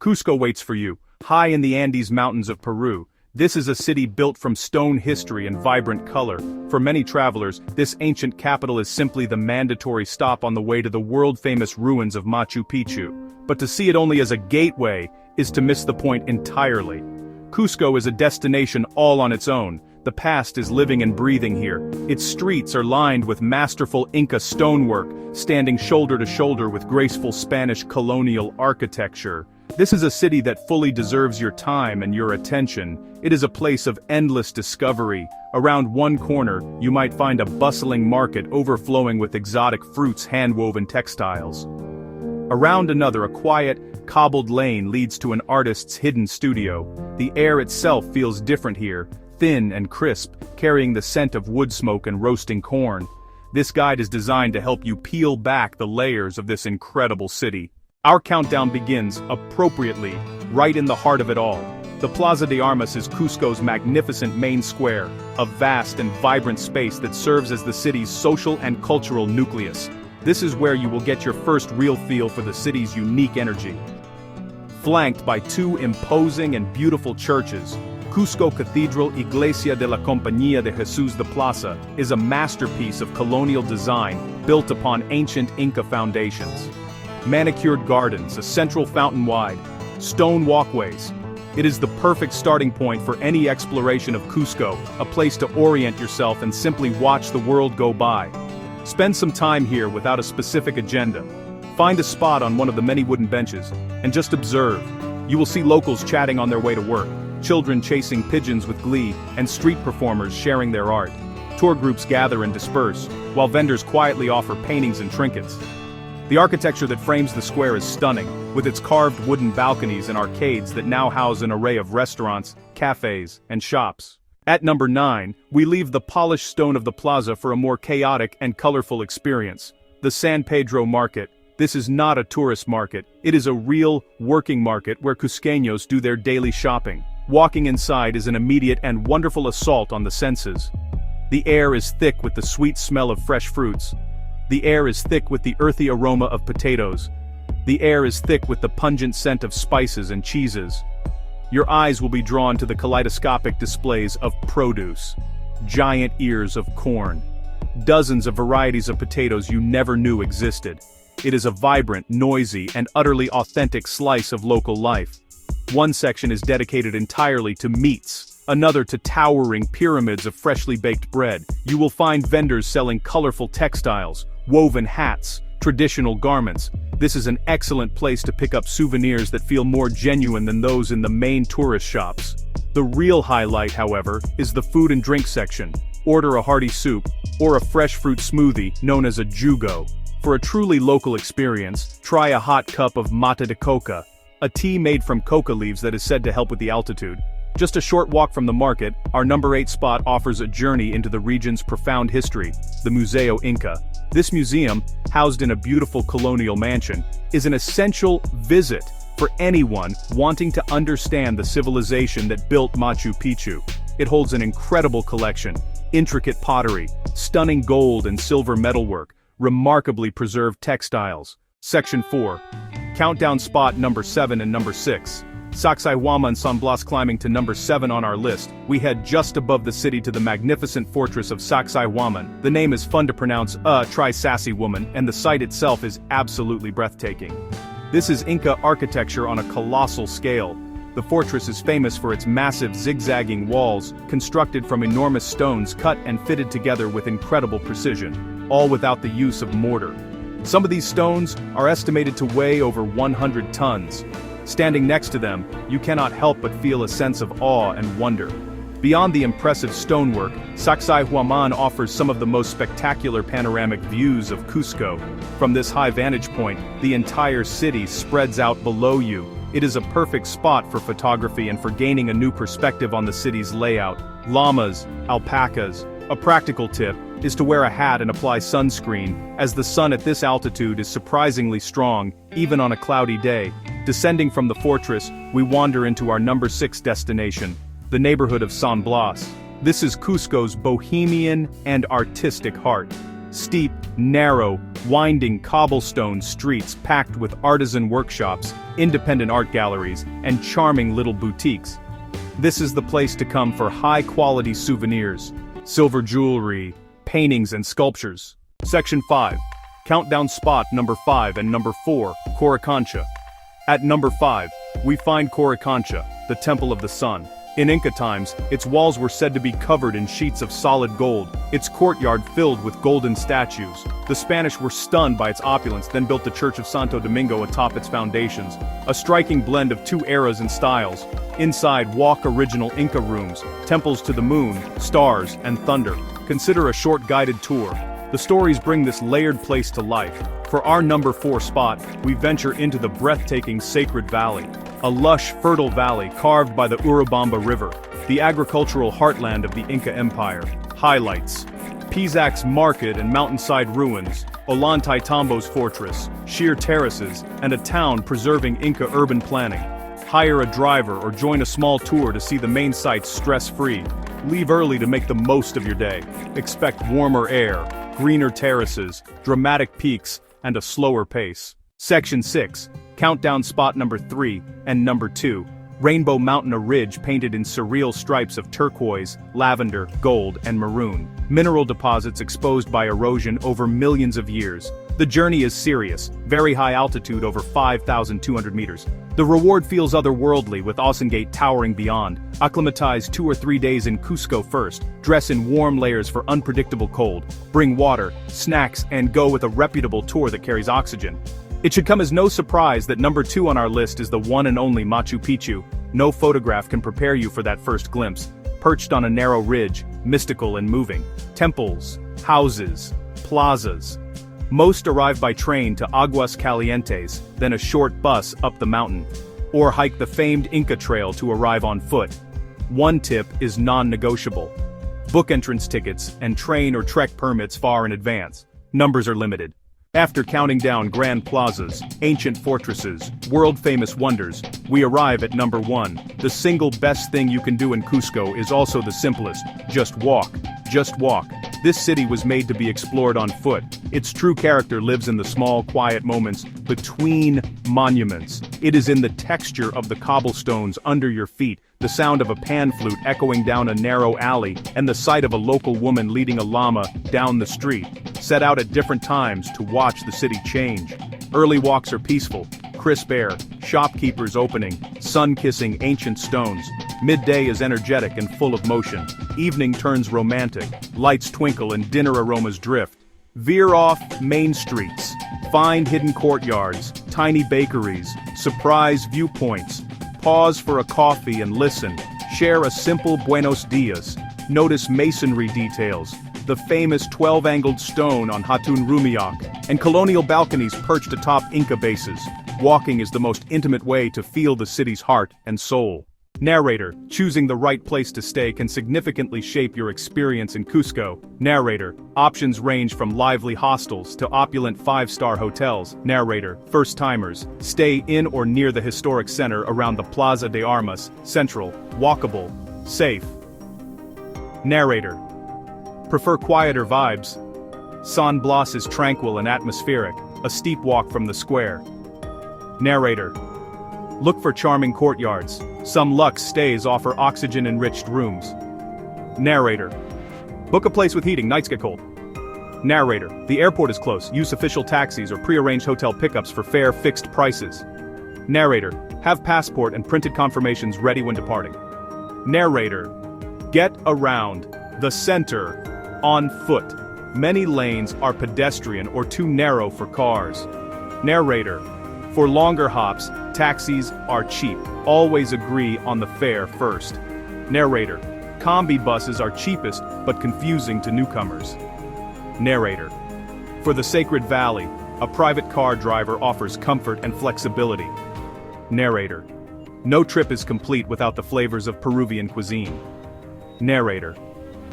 Cusco waits for you, high in the Andes Mountains of Peru. This is a city built from stone history and vibrant color. For many travelers, this ancient capital is simply the mandatory stop on the way to the world-famous ruins of Machu Picchu. But to see it only as a gateway is to miss the point entirely. Cusco is a destination all on its own. The past is living and breathing here. Its streets are lined with masterful Inca stonework, standing shoulder to shoulder with graceful Spanish colonial architecture. This is a city that fully deserves your time and your attention. It is a place of endless discovery. Around one corner, you might find a bustling market overflowing with exotic fruits, hand-woven textiles. Around another, a quiet, cobbled lane leads to an artist's hidden studio. The air itself feels different here, thin and crisp, carrying the scent of wood smoke and roasting corn. This guide is designed to help you peel back the layers of this incredible city. Our countdown begins, appropriately, right in the heart of it all. The Plaza de Armas is Cusco's magnificent main square, a vast and vibrant space that serves as the city's social and cultural nucleus. This is where you will get your first real feel for the city's unique energy. Flanked by two imposing and beautiful churches, Cusco Cathedral Iglesia de la Compañía de Jesús de Plaza is a masterpiece of colonial design built upon ancient Inca foundations. Manicured gardens, a central fountain wide, stone walkways. It is the perfect starting point for any exploration of Cusco, a place to orient yourself and simply watch the world go by. Spend some time here without a specific agenda. Find a spot on one of the many wooden benches, and just observe. You will see locals chatting on their way to work, children chasing pigeons with glee, and street performers sharing their art. Tour groups gather and disperse, while vendors quietly offer paintings and trinkets. The architecture that frames the square is stunning, with its carved wooden balconies and arcades that now house an array of restaurants, cafes, and shops. At number 9, we leave the polished stone of the plaza for a more chaotic and colorful experience. The San Pedro Market. This is not a tourist market, it is a real, working market where Cusqueños do their daily shopping. Walking inside is an immediate and wonderful assault on the senses. The air is thick with the sweet smell of fresh fruits. The air is thick with the earthy aroma of potatoes. The air is thick with the pungent scent of spices and cheeses. Your eyes will be drawn to the kaleidoscopic displays of produce. Giant ears of corn. Dozens of varieties of potatoes you never knew existed. It is a vibrant, noisy, and utterly authentic slice of local life. One section is dedicated entirely to meats, another to towering pyramids of freshly baked bread. You will find vendors selling colorful textiles, woven hats, traditional garments. This is an excellent place to pick up souvenirs that feel more genuine than those in the main tourist shops. The real highlight, however, is the food and drink section. Order a hearty soup, or a fresh fruit smoothie known as a jugo. For a truly local experience, try a hot cup of mate de coca, a tea made from coca leaves that is said to help with the altitude. Just a short walk from the market, our number 8 spot offers a journey into the region's profound history, the Museo Inca. This museum, housed in a beautiful colonial mansion, is an essential visit for anyone wanting to understand the civilization that built Machu Picchu. It holds an incredible collection, intricate pottery, stunning gold and silver metalwork, remarkably preserved textiles. Section 4. Countdown spot number 7 and number 6. Sacsayhuaman and San Blas. Climbing to number 7 on our list, we head just above the city to the magnificent fortress of Sacsayhuaman. The name is fun to pronounce, try sassy woman, and the site itself is absolutely breathtaking. This is Inca architecture on a colossal scale. The fortress is famous for its massive zigzagging walls, constructed from enormous stones cut and fitted together with incredible precision, all without the use of mortar. Some of these stones are estimated to weigh over 100 tons. Standing next to them, you cannot help but feel a sense of awe and wonder. Beyond the impressive stonework, Sacsayhuaman offers some of the most spectacular panoramic views of Cusco. From this high vantage point, the entire city spreads out below you. It is a perfect spot for photography and for gaining a new perspective on the city's layout. Llamas, alpacas. A practical tip is to wear a hat and apply sunscreen, as the sun at this altitude is surprisingly strong, even on a cloudy day. Descending from the fortress, we wander into our number 6 destination, the neighborhood of San Blas. This is Cusco's bohemian and artistic heart. Steep, narrow, winding cobblestone streets packed with artisan workshops, independent art galleries, and charming little boutiques. This is the place to come for high-quality souvenirs, silver jewelry, paintings and sculptures. Section 5. Countdown spot number 5 and number 4, Coricancha. At number 5, we find Coricancha, the Temple of the Sun. In Inca times, its walls were said to be covered in sheets of solid gold, its courtyard filled with golden statues. The Spanish were stunned by its opulence, then built the Church of Santo Domingo atop its foundations, a striking blend of two eras and styles. Inside walk original Inca rooms, temples to the moon, stars, and thunder. Consider a short guided tour. The stories bring this layered place to life. For our number 4 spot, we venture into the breathtaking Sacred Valley, a lush, fertile valley carved by the Urubamba River, the agricultural heartland of the Inca Empire. Highlights: Pisac's market and mountainside ruins, Ollantaytambo's fortress, sheer terraces, and a town preserving Inca urban planning. Hire a driver or join a small tour to see the main sites stress-free. Leave early to make the most of your day. Expect warmer air, greener terraces, dramatic peaks, and a slower pace. Section 6. Countdown spot number 3 and number 2. Rainbow Mountain, a ridge painted in surreal stripes of turquoise, lavender, gold, and maroon. Mineral deposits exposed by erosion over millions of years. The journey is serious, very high altitude over 5,200 meters. The reward feels otherworldly with Osengate towering beyond. Acclimatize 2 or 3 days in Cusco first, dress in warm layers for unpredictable cold, bring water, snacks, and go with a reputable tour that carries oxygen. It should come as no surprise that number 2 on our list is the one and only Machu Picchu. No photograph can prepare you for that first glimpse. Perched on a narrow ridge, mystical and moving. Temples, houses, plazas. Most arrive by train to Aguas Calientes, then a short bus up the mountain. Or hike the famed Inca Trail to arrive on foot. One tip is non-negotiable. Book entrance tickets and train or trek permits far in advance. Numbers are limited. After counting down grand plazas, ancient fortresses, world-famous wonders, we arrive at number 1. The single best thing you can do in Cusco is also the simplest. Just walk. Just walk. This city was made to be explored on foot. Its true character lives in the small, quiet moments between monuments. It is in the texture of the cobblestones under your feet, the sound of a pan flute echoing down a narrow alley, and the sight of a local woman leading a llama down the street. Set out at different times to watch the city change. Early walks are peaceful, crisp air, shopkeepers opening, sun-kissing ancient stones. Midday is energetic and full of motion. Evening turns romantic, lights twinkle and dinner aromas drift. Veer off main streets. Find hidden courtyards, tiny bakeries, surprise viewpoints. Pause for a coffee and listen. Share a simple buenos dias. Notice masonry details. The famous 12-angled stone on Hatun Rumiak, and colonial balconies perched atop Inca bases. Walking is the most intimate way to feel the city's heart and soul. Narrator, choosing the right place to stay can significantly shape your experience in Cusco. Narrator, options range from lively hostels to opulent 5-star hotels. Narrator, first-timers, stay in or near the historic center around the Plaza de Armas, central, walkable, safe. Narrator, prefer quieter vibes. San Blas is tranquil and atmospheric, a steep walk from the square. Narrator, look for charming courtyards. Some luxe stays offer oxygen-enriched rooms. Narrator, book a place with heating, nights get cold. Narrator, the airport is close, use official taxis or pre-arranged hotel pickups for fair fixed prices. Narrator, have passport and printed confirmations ready when departing. Narrator, get around the center on foot. Many lanes are pedestrian or too narrow for cars. Narrator, for longer hops, taxis are cheap. Always agree on the fare first. Narrator, combi buses are cheapest but confusing to newcomers. Narrator, for the Sacred Valley, a private car driver offers comfort and flexibility. Narrator, no trip is complete without the flavors of Peruvian cuisine. Narrator,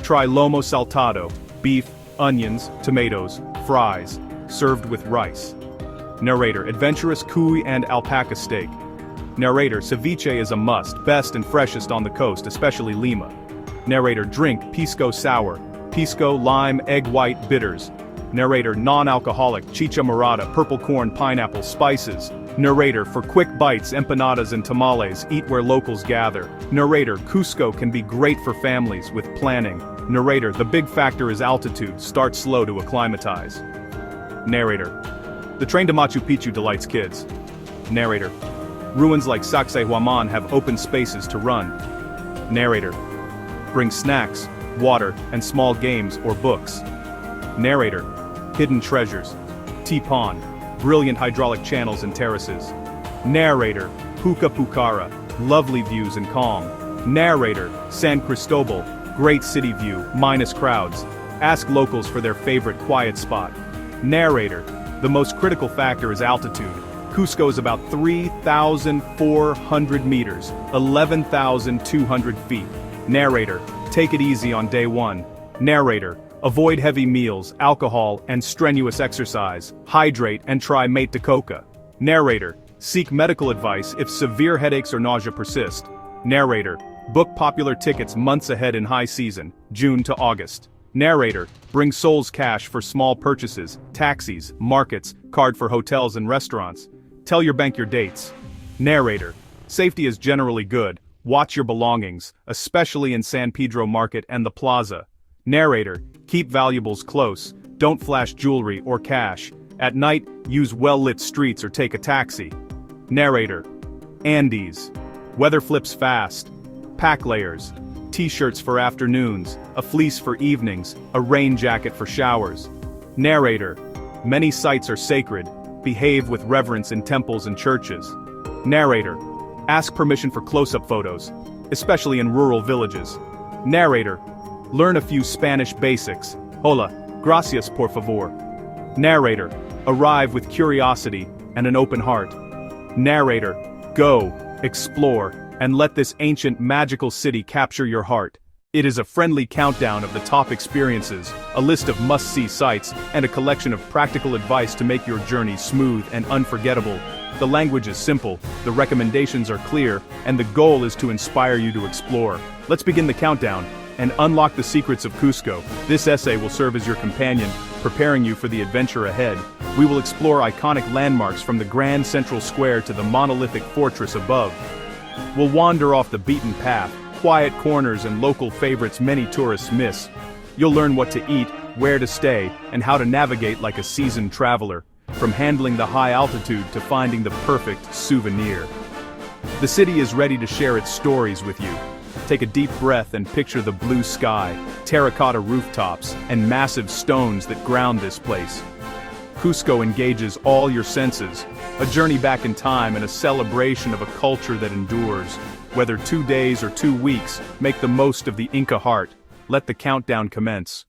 try lomo saltado, beef, onions, tomatoes, fries, served with rice. Narrator, adventurous cuy and alpaca steak. Narrator, ceviche is a must, best and freshest on the coast, especially Lima. Narrator, drink pisco sour, pisco, lime, egg white, bitters. Narrator, non-alcoholic, chicha morada, purple corn, pineapple, spices. Narrator, for quick bites, empanadas and tamales, eat where locals gather. Narrator, Cusco can be great for families with planning. Narrator, the big factor is altitude, start slow to acclimatize. Narrator, the train to Machu Picchu delights kids. Narrator, ruins like Sacsayhuaman have open spaces to run. Narrator, bring snacks, water, and small games or books. Narrator, hidden treasures. Tipon, brilliant hydraulic channels and terraces. Narrator, Puca Pucara, lovely views and calm. Narrator, San Cristobal, great city view, minus crowds. Ask locals for their favorite quiet spot. Narrator, the most critical factor is altitude. Cusco is about 3,400 meters, 11,200 feet. Narrator, take it easy on day one. Narrator, avoid heavy meals, alcohol, and strenuous exercise. Hydrate and try mate de coca. Narrator, seek medical advice if severe headaches or nausea persist. Narrator, book popular tickets months ahead in high season, June to August. Narrator, bring Seoul's cash for small purchases, taxis, markets, card for hotels and restaurants. Tell your bank your dates. Narrator, safety is generally good. Watch your belongings, especially in San Pedro Market and the plaza. Narrator, keep valuables close, don't flash jewelry or cash. At night, use well-lit streets or take a taxi. Narrator, Andes. Weather flips fast. Pack layers. T-shirts for afternoons, a fleece for evenings, a rain jacket for showers. Narrator, many sites are sacred. Behave with reverence in temples and churches. Narrator, ask permission for close-up photos, especially in rural villages. Narrator, learn a few Spanish basics. Hola, gracias por favor. Narrator, arrive with curiosity and an open heart. Narrator, go, explore, and let this ancient magical city capture your heart. It is a friendly countdown of the top experiences, a list of must-see sites, and a collection of practical advice to make your journey smooth and unforgettable. The language is simple, the recommendations are clear, and the goal is to inspire you to explore. Let's begin the countdown and unlock the secrets of Cusco. This essay will serve as your companion, preparing you for the adventure ahead. We will explore iconic landmarks from the Grand Central Square to the monolithic fortress above. We'll wander off the beaten path, quiet corners and local favorites many tourists miss. You'll learn what to eat, where to stay, and how to navigate like a seasoned traveler, from handling the high altitude to finding the perfect souvenir. The city is ready to share its stories with you. Take a deep breath and picture the blue sky, terracotta rooftops, and massive stones that ground this place. Cusco engages all your senses, a journey back in time and a celebration of a culture that endures. Whether 2 days or 2 weeks, make the most of the Inca heart. Let the countdown commence.